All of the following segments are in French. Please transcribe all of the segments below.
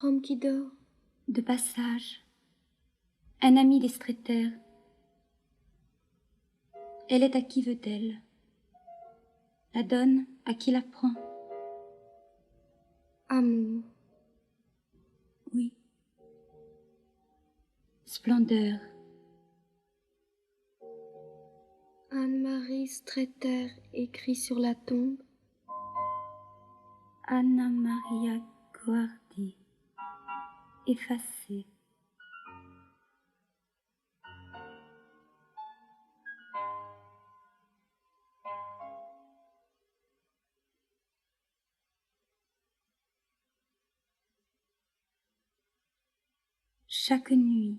Homme qui dort. De passage. Un ami d'Estréter. Elle est à qui veut-elle? La donne à qui la prend? Amour. Oui. Splendeur. Anne-Marie Streeter écrit sur la tombe. Anna Maria Guardi. Effacée. Chaque nuit,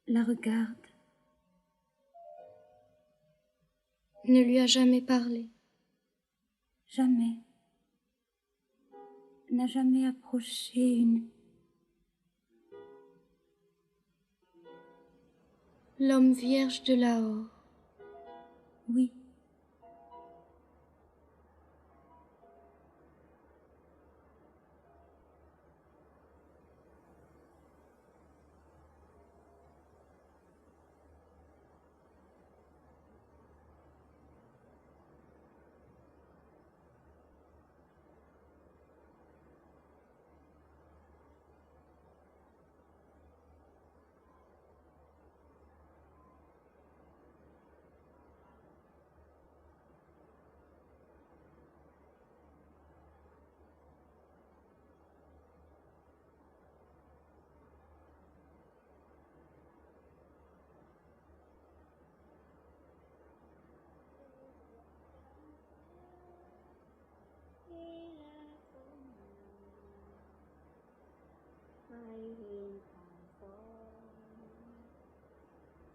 la regarde. Ne lui a jamais parlé. Jamais. N'a jamais approché une... L'homme vierge de Lahore. Oui.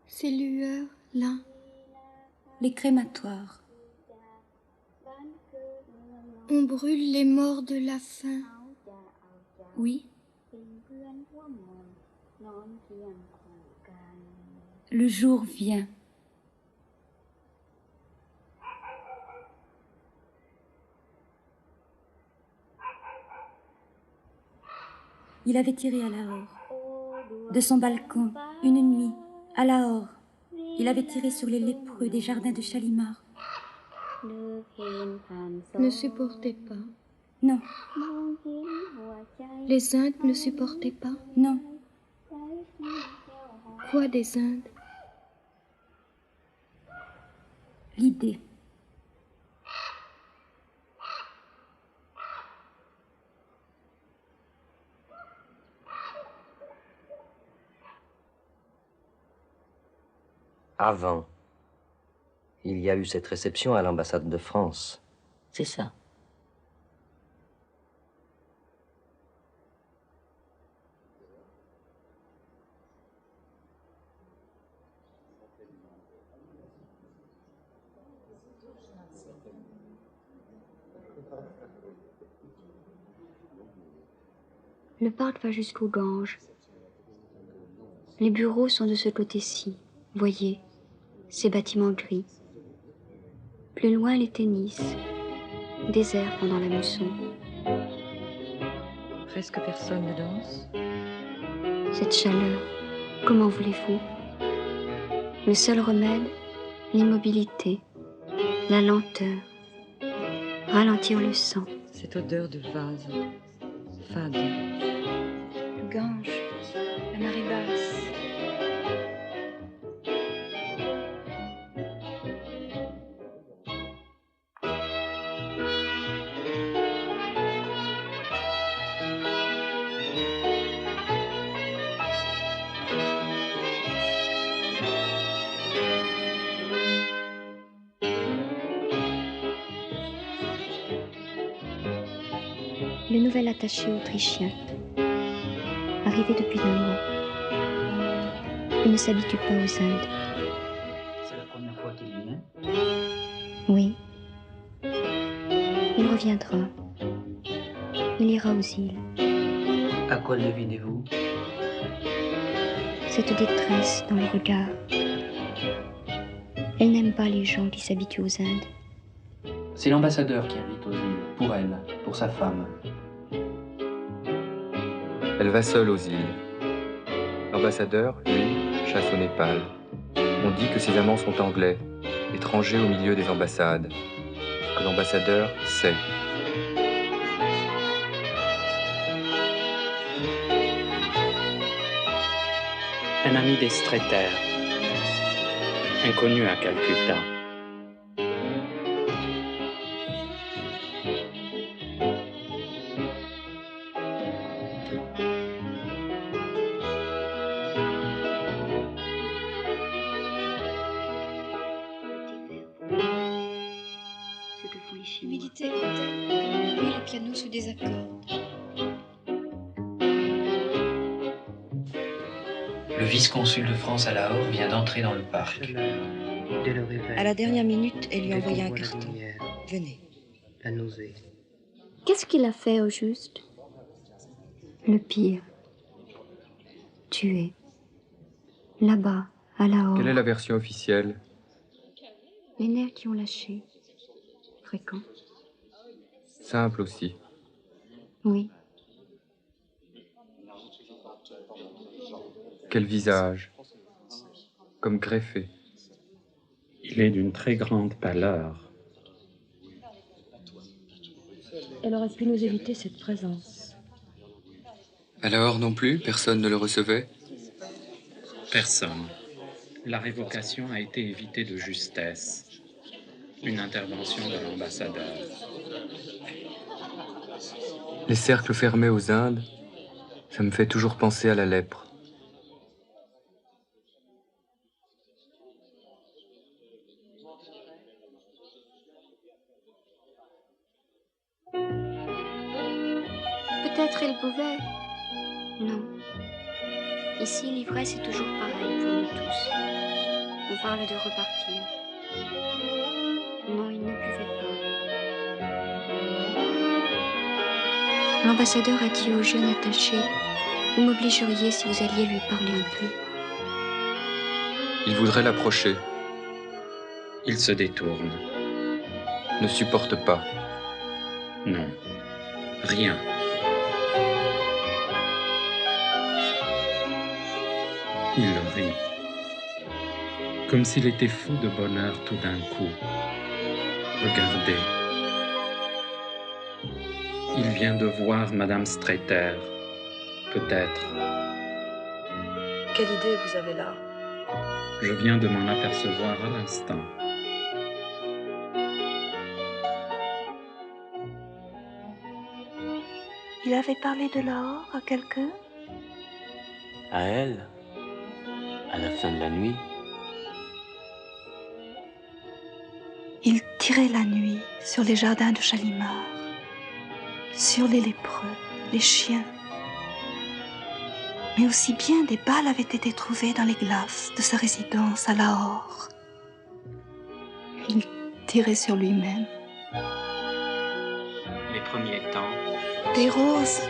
Ces lueurs, là. Les crématoires. On brûle les morts de la faim. Oui. Le jour vient. Il avait tiré à Lahore. De son balcon, une nuit, à Lahore. Il avait tiré sur les lépreux des jardins de Chalimar. Ne supportez pas. Non. Les Indes ne supportaient pas. Non. Quoi des Indes? L'idée. Avant, il y a eu cette réception à l'ambassade de France. C'est ça. Le parc va jusqu'au Gange. Les bureaux sont de ce côté-ci. Voyez, ces bâtiments gris. Plus loin, les tennis. Désert pendant la mousson. Presque personne ne danse. Cette chaleur, comment voulez-vous? Le seul remède, l'immobilité, la lenteur. Ralentir le sang. Cette odeur de vase, fade. Le Gange, la marée basse. Le nouvel attaché autrichien, arrivé depuis 2 mois. Il ne s'habitue pas aux Indes. C'est la première fois qu'il vient. Oui. Il reviendra. Il ira aux îles. À quoi le devinez-vous? Cette détresse dans le regard. Elle n'aime pas les gens qui s'habituent aux Indes. C'est l'ambassadeur qui invite aux îles, pour elle, pour sa femme. Elle va seule aux îles. L'ambassadeur, lui, chasse au Népal. On dit que ses amants sont anglais, étrangers au milieu des ambassades. Que l'ambassadeur sait. Un ami des Streeter, inconnu à Calcutta. L'humidité est telle que la nuit, les pianos se désaccordent. Le vice-consul de France à Lahore vient d'entrer dans le parc. À la dernière minute, elle lui a envoyé un carton. Venez. La nausée. Qu'est-ce qu'il a fait au juste? Le pire. Tué. Là-bas, à Lahore. Quelle est la version officielle? Les nerfs qui ont lâché. Fréquent. Simple aussi. Oui. Quel visage. Comme greffé. Il est d'une très grande pâleur. Elle aurait pu nous éviter cette présence. Alors non plus, personne ne le recevait? Personne. La révocation a été évitée de justesse. Une intervention de l'ambassadeur. Les cercles fermés aux Indes, ça me fait toujours penser à la lèpre. Peut-être elle pouvait. Non. Ici, l'ivresse est toujours pareille pour nous tous. On parle de repartir. Non, il ne buvait pas. L'ambassadeur a dit au jeune attaché, vous m'obligeriez si vous alliez lui parler un peu. Il voudrait l'approcher, Il se détourne. ne supporte pas. Non. Rien. Il rit. Comme s'il était fou de bonheur tout d'un coup. Regardez. Il vient de voir Madame Streeter. Peut-être. Quelle idée vous avez là? Je viens de m'en apercevoir à l'instant. Il avait parlé de Lahore à quelqu'un? À elle, à la fin de la nuit. Il tirait la nuit sur les jardins de Chalimar, sur les lépreux, les chiens. Mais aussi bien des balles avaient été trouvées dans les glaces de sa résidence à Lahore. Il tirait sur lui-même. Les premiers temps. Des roses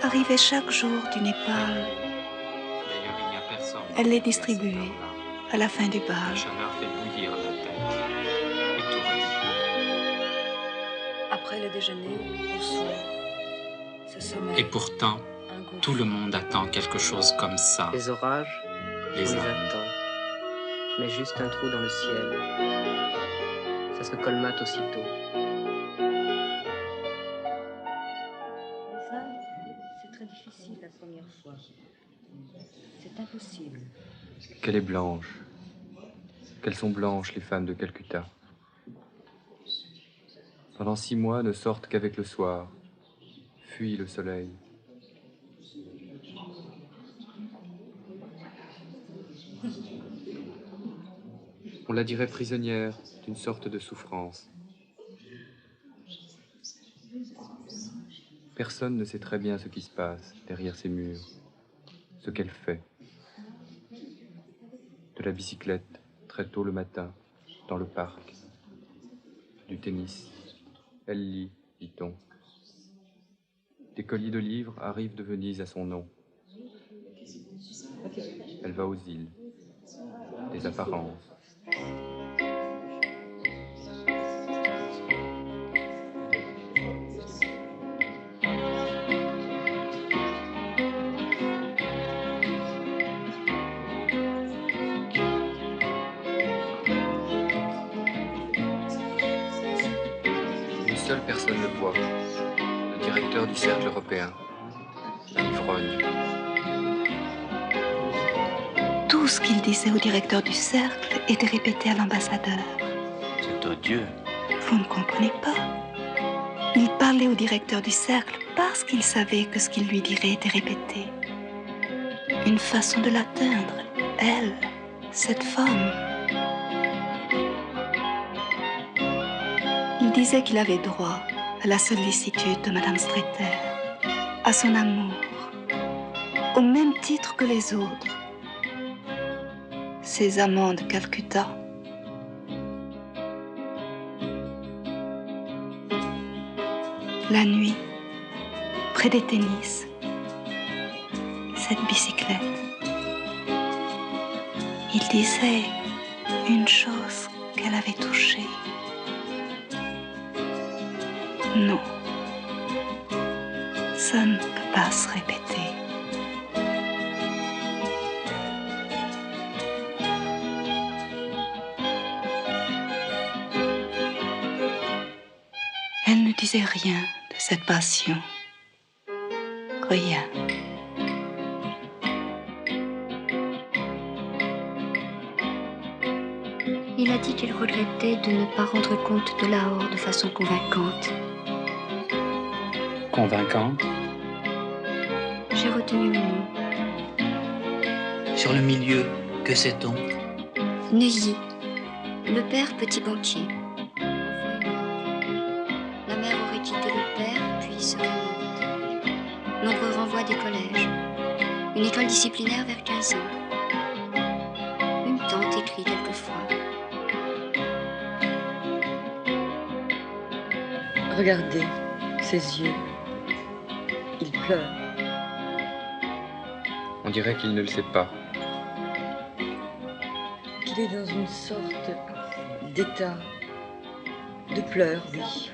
arrivaient chaque jour du Népal. D'ailleurs, il n'y a personne. Elle les distribuait à la fin du bal. La chaleur fait bouillir la tête. Étourdi. Après le déjeuner, au soir, ce sommeil. Et pourtant, tout le monde attend quelque chose comme ça. Les orages, Les on les Indes. attend. Mais juste un trou dans le ciel. Ça se colmate aussitôt. Les Indes, c'est très difficile la première fois. C'est impossible. Qu'elle est blanche. Qu'elles sont blanches, les femmes de Calcutta. Pendant 6 mois, ne sortent qu'avec le soir. Fuient le soleil. On la dirait prisonnière d'une sorte de souffrance. Personne ne sait très bien ce qui se passe derrière ces murs, ce qu'elle fait. De la bicyclette, très tôt le matin, dans le parc. Du tennis. Elle lit, dit-on. Des colis de livres arrivent de Venise à son nom. Elle va aux îles. Des apparences. directeur du cercle européen, l'ivrogne. Tout ce qu'il disait au directeur du cercle était répété à l'ambassadeur. C'est odieux. Vous ne comprenez pas. Il parlait au directeur du cercle parce qu'il savait que ce qu'il lui dirait était répété. Une façon de l'atteindre, elle, cette femme. Il disait qu'il avait droit à la sollicitude de Madame Streeter, à son amour, au même titre que les autres. Ces amants de Calcutta. La nuit, près des tennis, cette bicyclette. Il disait une chose qu'elle avait touchée. Non, ça ne peut pas se répéter. Elle ne disait rien de cette passion. Rien. Il a dit qu'il regrettait de ne pas rendre compte de Lahore de façon convaincante. Convaincante? J'ai retenu le nom. Sur le milieu, que sait-on? Neuilly. Le père, petit banquier. La mère aurait quitté le père, puis serait morte. Nombreux renvois des collèges. Une école disciplinaire vers 15 ans. Une tante écrit quelquefois. Regardez ses yeux. Il pleure. On dirait qu'il ne le sait pas. Qu'il est dans une sorte d'état de pleurs, oui.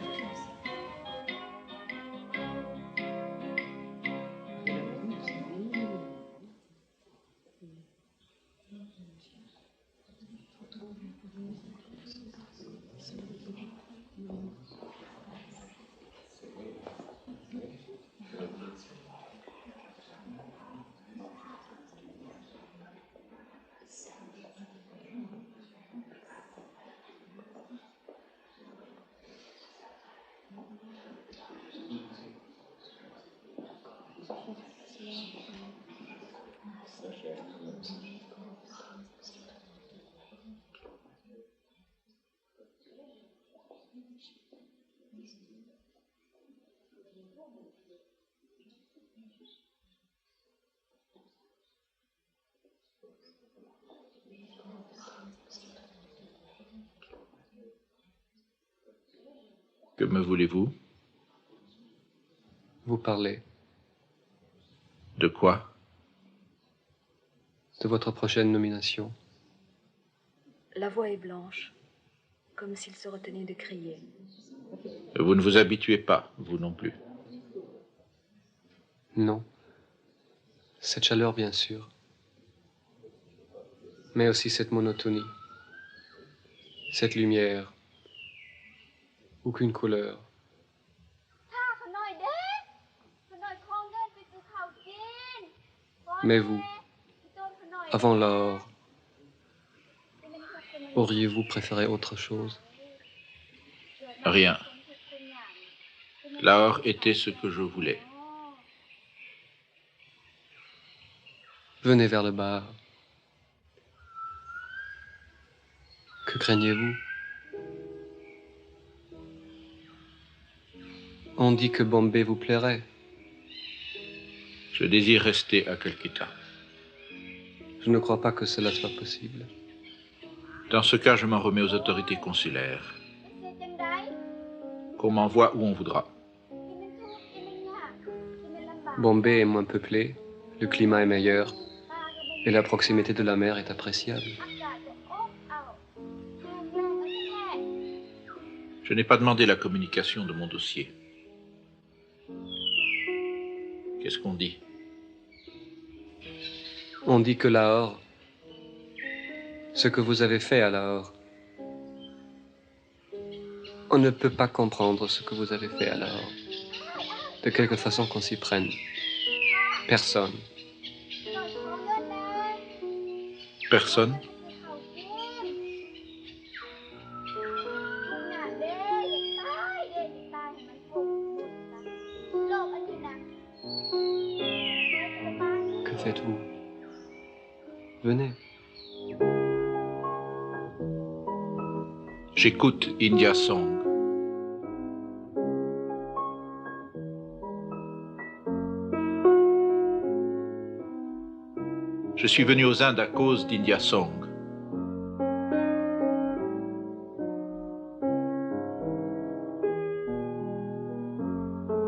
Que me voulez-vous? Vous parlez. De quoi? De votre prochaine nomination. La voix est blanche, comme s'il se retenait de crier. Vous ne vous habituez pas, vous non plus. Non. Cette chaleur, bien sûr. Mais aussi cette monotonie. Cette lumière. Aucune couleur. Mais vous, avant Lahore, auriez-vous préféré autre chose? Rien. Lahore était ce que je voulais. Venez vers le bar. Que craignez-vous? On dit que Bombay vous plairait. Je désire rester à Calcutta. Je ne crois pas que cela soit possible. Dans ce cas, je m'en remets aux autorités consulaires. Qu'on m'envoie où on voudra. Bombay est moins peuplé, le climat est meilleur, et la proximité de la mer est appréciable. Je n'ai pas demandé la communication de mon dossier. Qu'est-ce qu'on dit? On dit que Lahore, ce que vous avez fait à Lahore, on ne peut pas comprendre ce que vous avez fait à Lahore. De quelque façon qu'on s'y prenne. Personne. Personne. Que faites-vous? Venez. J'écoute India Song. Je suis venu aux Indes à cause d'India Song.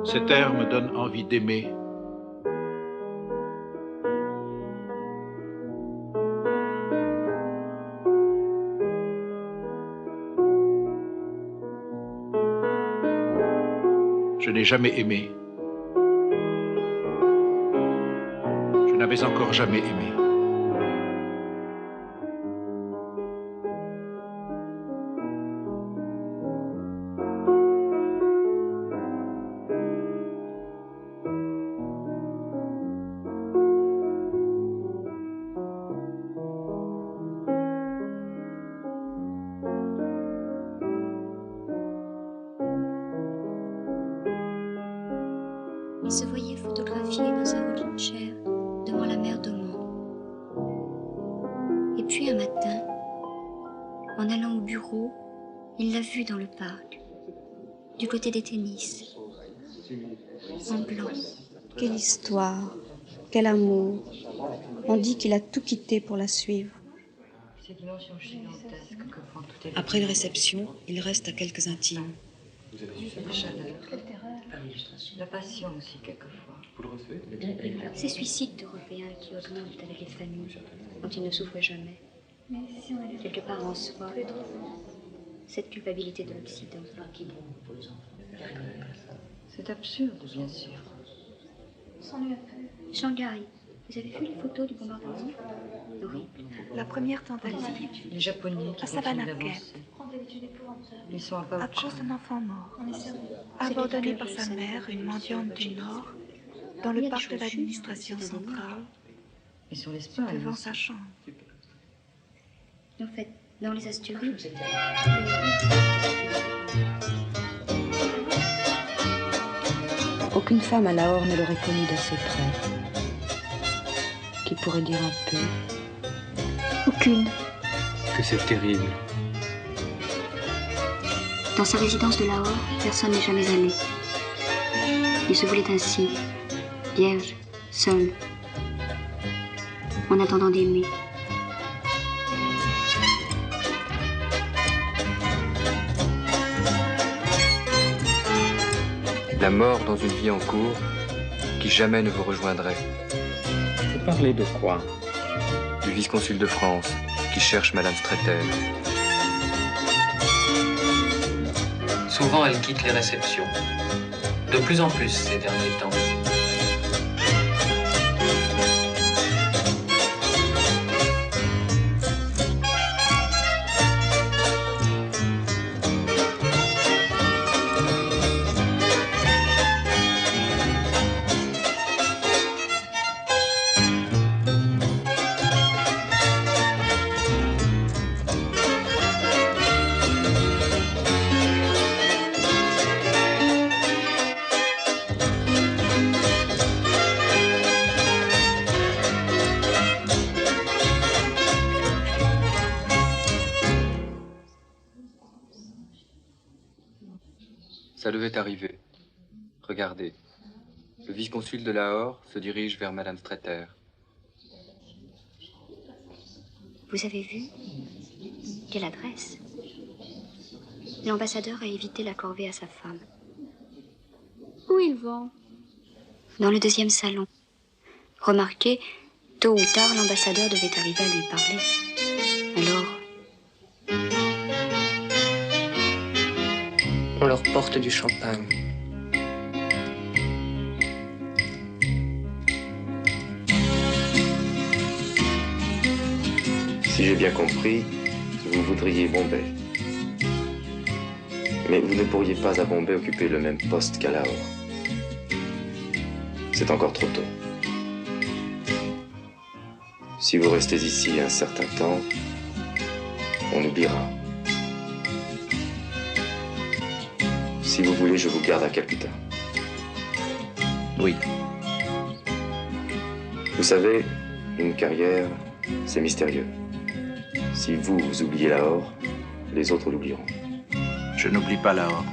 Cet air me donne envie d'aimer. Je n'ai jamais aimé. Je n'avais encore jamais aimé. Il se voyait photographié dans un rocking chair devant la mer d'Oman. Et puis un matin, en allant au bureau, il l'a vue dans le parc, du côté des tennis, en blanc. Quelle histoire, quel amour. On dit qu'il a tout quitté pour la suivre. Après une réception, il reste à quelques intimes. La chaleur, la passion aussi quelquefois. Ces suicides d'Européens qui augmentent avec les familles dont ils ne souffrent jamais. Quelque part en soi, cette culpabilité de l'Occident. C'est absurde, bien sûr. Shanghai, vous avez vu les photos du bombardement? Horrible. La première tentative Les Japonais qui à continuent Savannakhet, d'avancer. Ils sont à à cause d'un enfant mort, abandonné par sa mère, une mendiante du Nord, dans le parc de l'administration centrale, Et sur l'Espagne. devant sa chambre. En fait, dans les Asturies, Aucune femme à Lahore ne l'aurait connu d'assez près. Qui pourrait dire un peu? aucune. Que c'est terrible. Dans sa résidence de Lahore, personne n'est jamais allé. Il se voulait ainsi, vierge, seul, en attendant d'aimer. La mort dans une vie en cours qui jamais ne vous rejoindrait. Vous parlez de quoi? Du vice-consul de France qui cherche Madame Stretter. Souvent, elle quitte les réceptions. De plus en plus ces derniers temps. Ça devait arriver. Regardez. Le vice-consul de Lahore se dirige vers Madame Stretter. Vous avez vu? Quelle adresse? L'ambassadeur a évité la corvée à sa femme. Où ils vont? Dans le deuxième salon. Remarquez, tôt ou tard, l'ambassadeur devait arriver à lui parler. Alors, On leur porte du champagne. Si j'ai bien compris, vous voudriez Bombay. Mais vous ne pourriez pas à Bombay occuper le même poste qu'à Lahore. c'est encore trop tôt. Si vous restez ici un certain temps, on oubliera. Si vous voulez, je vous garde à Calcutta. Oui. Vous savez, une carrière, c'est mystérieux. Si vous oubliez Lahore, les autres l'oublieront. Je n'oublie pas Lahore.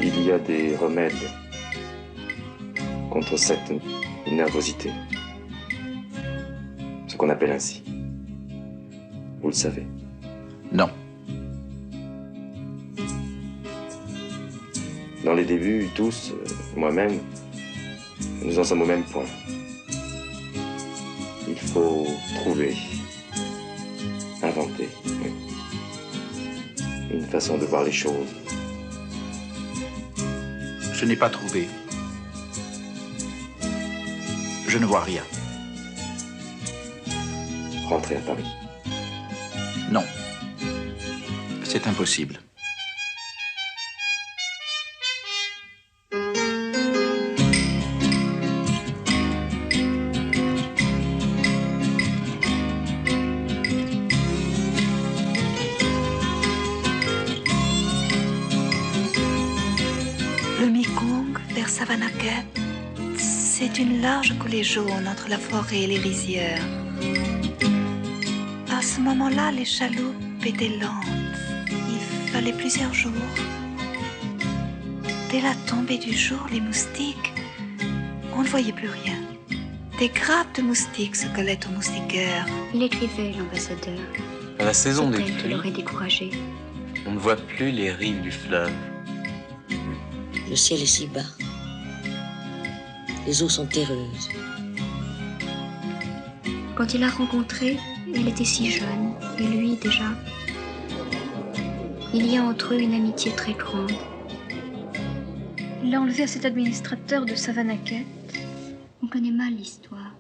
Il y a des remèdes contre cette nervosité. Ce qu'on appelle ainsi. Vous le savez. Non. Dans les débuts, tous, moi-même, nous en sommes au même point. Il faut trouver, inventer une façon de voir les choses. Je n'ai pas trouvé. Je ne vois rien. Rentrez à Paris. Non. C'est impossible. Le Mekong vers Savannakhet, c'est une large coulée jaune entre la forêt et les rizières. À ce moment-là, les chaloupes étaient lentes. Il fallait plusieurs jours. Dès la tombée du jour, les moustiques, on ne voyait plus rien. Des grappes de moustiques se collaient aux moustiquaires. Il écrivait, l'ambassadeur. À la saison des C'est elle qui pluies, l'aurait découragé. on ne voit plus les rives du fleuve. Le ciel est si bas. Les eaux sont terreuses. Quand il l'a rencontrée, elle était si jeune, et lui déjà. Il y a entre eux une amitié très grande. Il l'a enlevé à cet administrateur de Savannakhet. On connaît mal l'histoire.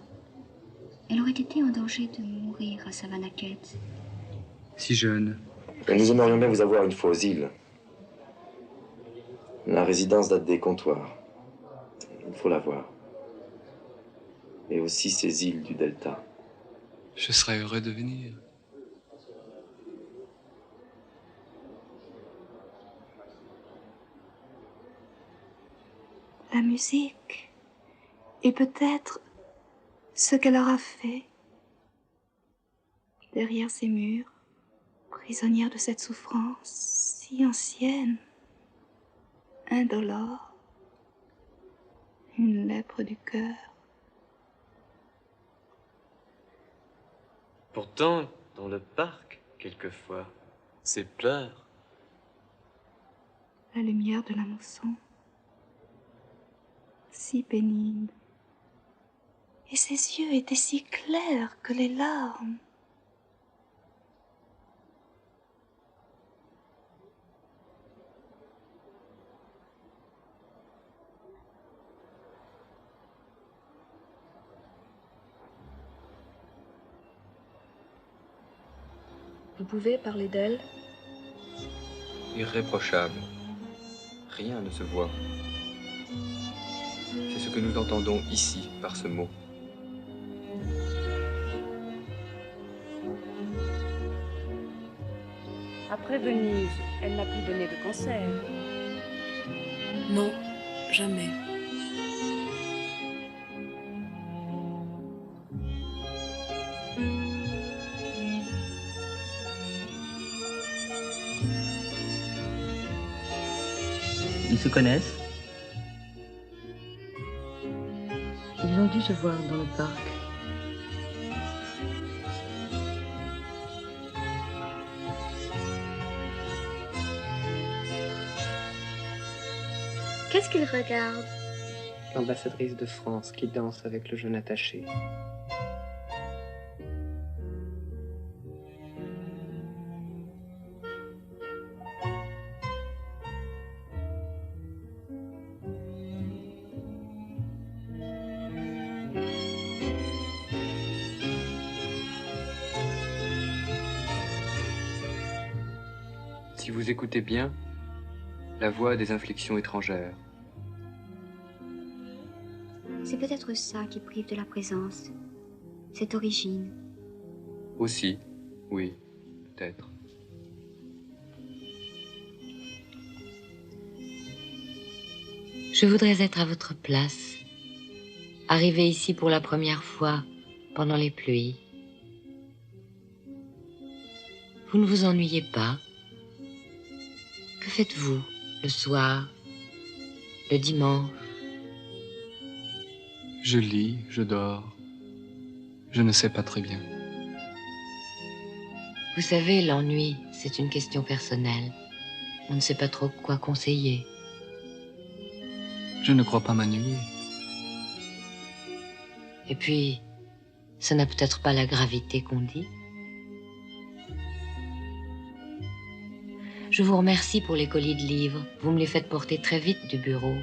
Elle aurait été en danger de mourir à Savannakhet. Si jeune. Et nous aimerions bien vous avoir une fois aux îles. La résidence date des comptoirs. Il faut la voir. Et aussi ces îles du delta. Je serais heureux de venir. La musique, et peut-être ce qu'elle aura fait derrière ces murs, prisonnière de cette souffrance si ancienne, indolore, une lèpre du cœur. Pourtant, dans le parc, quelquefois, ses pleurs. La lumière de la mousson, si pénible. Et ses yeux étaient si clairs que les larmes. Vous pouvez parler d'elle? Irréprochable. Rien ne se voit. C'est ce que nous entendons ici par ce mot. Après Venise, elle n'a plus donné de concert. Non, jamais. Ils se connaissent? Ils ont dû se voir dans le parc. Qu'est-ce qu'il regarde? L'ambassadrice de France qui danse avec le jeune attaché. Si vous écoutez bien, La voix des inflexions étrangères. C'est peut-être ça qui prive de la présence, cette origine. Aussi, oui, peut-être. Je voudrais être à votre place, arrivé ici pour la première fois pendant les pluies. Vous ne vous ennuyez pas? Que faites-vous le soir, le dimanche? Je lis, je dors. Je ne sais pas très bien. Vous savez, l'ennui, c'est une question personnelle. On ne sait pas trop quoi conseiller. Je ne crois pas m'ennuyer. Et puis, ça n'a peut-être pas la gravité qu'on dit. Je vous remercie pour les colis de livres. Vous me les faites porter très vite du bureau.